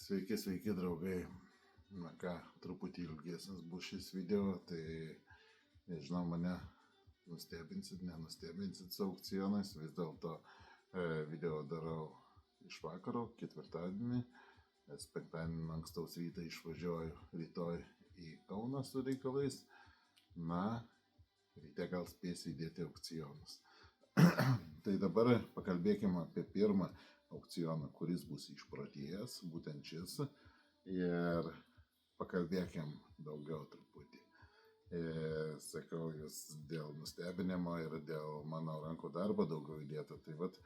Sveiki, sveiki draugai. Na ką, truputį ilgesnis bus šis video, tai nežinau, mane nustebinsit, nenustebinsit su aukcionais. Vis dėlto video darau iš vakaro, ketvirtadienį, nes penktadienį ankstaus rytą išvažiuoju rytoj į Kauną su reikalais. Na, ryte gal spėsiu įdėti aukcionus. Tai dabar pakalbėkime apie pirmą aukcioną, kuris bus išprotėjęs, būtent šis. Ir pakalbėkim daugiau truputį. Sakau, jūs dėl nustebinimo ir dėl mano rankų darbo daugiau įdėta. Tai vat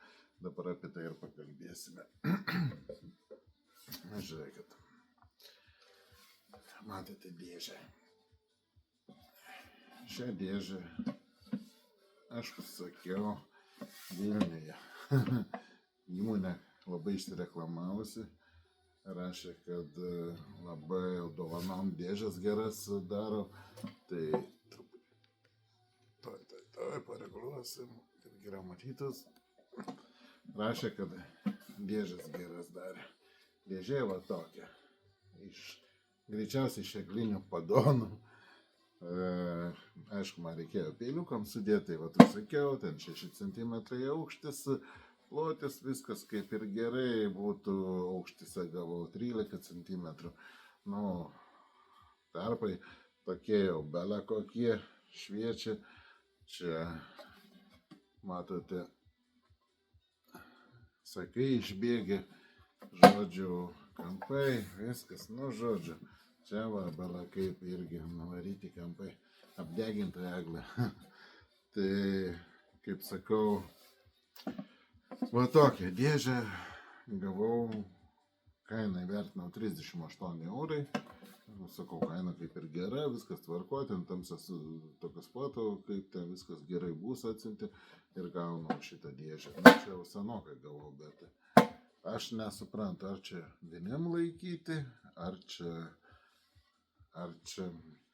dabar apie tai ir pakalbėsime. Žiūrėkit. Matote dėžę. Šią dėžę aš pasakiau Vilniuje. Įmonė labai išsireklamavusi, rašė, kad labai dovanom dėžės geras daro, tai truputį pareguliuosim, kad geriau matytus. Rašė, kad dėžės geras darė. Dėžė va tokia, greičiausiai iš eglinių padonų. Aišku, man reikėjo peiliukam sudėti, tai va tu sakiau, ten 6 cm aukštis, plotis, viskas kaip ir gerai, būtų aukštis gavau 13 cm. Nu, tarpai tokie jau bele kokie šviečia. Čia matote, sakai išbėgi, žodžiu, kampai, viskas, nu žodžiu. Čia va, bele kaip irgi nuvaryti kampai, apdeginta eglė. Tai, kaip sakau, va tokią dėžę gavau, kainą įvertinau 38 eurai. Sakau, kaina kaip ir gera, viskas tvarko, ten tamsas tokias foto, kaip ten viskas gerai bus, atsiunti ir gaunu šitą dėžę. Na, čia jau senokai gavau, bet aš nesuprantu, ar čia vieniem laikyti, ar čia,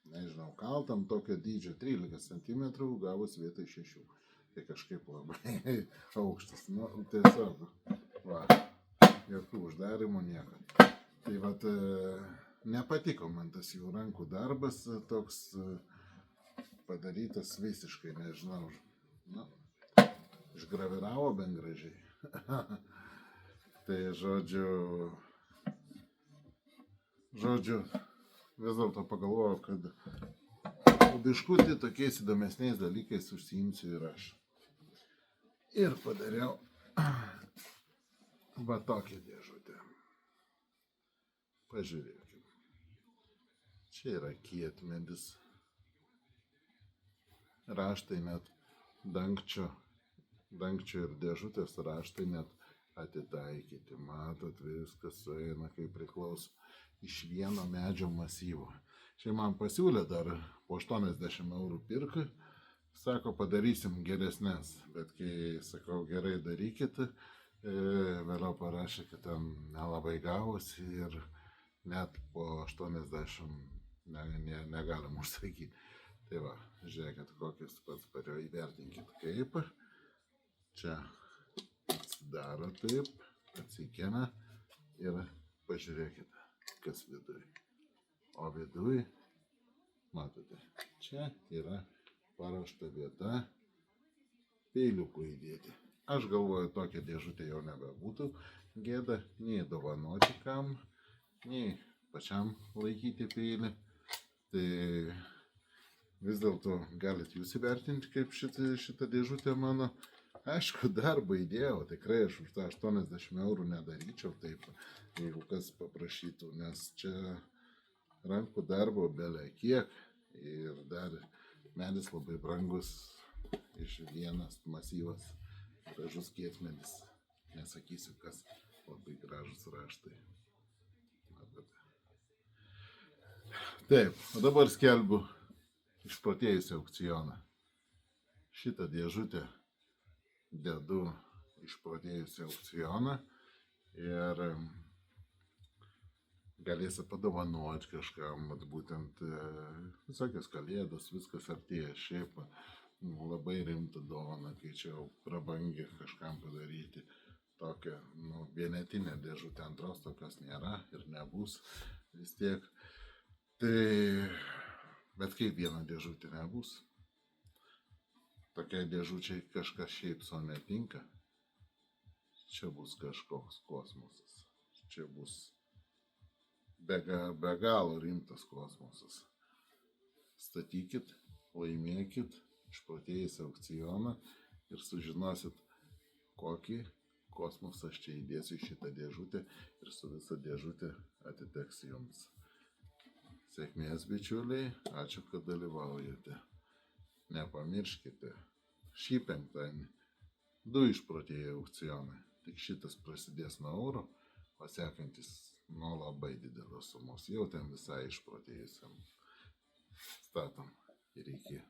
nežinau, kaltam tokio dydžio 13 cm, gavus vietoj 6. Tai kažkaip labai aukštas, nu, tiesiog, va, jokių uždarimų, nieko. Tai vat, nepatiko man tas jų rankų darbas, toks padarytas visiškai, nežinau, nu, išgraviravo bent gražiai. Tai žodžiu, vis dėlto pagalvojau, kad biškutį tokiais įdomesniais dalykais užsiimsiu ir aš. Ir padariau va tokią dėžutę. Pažiūrėkime. Čia yra kietmedis. Raštai net dangčio ir dėžutės raštai net atitaikyti. Matot, viskas sueina kaip priklauso iš vieno medžio masyvo. Čia man pasiūlė dar po 80 eurų pirkai. Sako, padarysim geresnės, bet kai sakau, gerai darykit, vėliau parašė, kad ten nelabai gavosi ir net po 80 negalim užsakyti. Tai va, žiūrėkit, kokius pats pariau, įvertinkit kaip. Čia atsidaro taip, atsikena ir pažiūrėkit, kas viduj. O viduj, matote, čia yra paruošta vieta peiliukų įdėti. Aš galvoju, tokia dėžutė jau nebebūtų gėda, nei dovanoti kam, nei pačiam laikyti peilį. Tai vis dėlto galit jūs įvertinti, kaip šitą dėžutę mano. Aišku, darbą įdėjau, tikrai aš už tą 80 eurų nedaryčiau taip, jeigu kas paprašytų, nes čia rankų darbo bele kiek ir dar medis labai brangus, iš vienas masyvas, gražus kietmedis, nesakysiu kas, labai gražus raštai. Taip, o dabar skelbiu išprotėjusią aukcioną. Šitą dėžutę dedu išprotėjusią aukcioną ir galėsi padovanoti kažkam, būtent visokios kalėdos, viskas artėja, šiaip labai rimta dovana, kai čia jau prabangi kažkam padaryti. tokia, nu, vienetinė dėžutė, antros tokios nėra ir nebus vis tiek. Tai, bet kaip viena dėžutė nebus. Tokiai dėžučiai kažkas šiaip so netinka. Čia bus kažkoks kosmosas. Čia bus be galo rimtas kosmosas. Statykit, laimėkit, išprotėjus aukcioną ir sužinosit, kokį kosmosą aš čia įdėsiu į šitą dėžutę ir su visa dėžutė atiteks jums. Sėkmės, bičiuliai, ačiū, kad dalyvaujate. Nepamirškite, šį penktadienį 2 išprotėjai aukcionai. Tik šitas prasidės nuo euro, o sekantis nuo labai didelės sumos. Jau ten visai išprotėjusiam statom ir iki.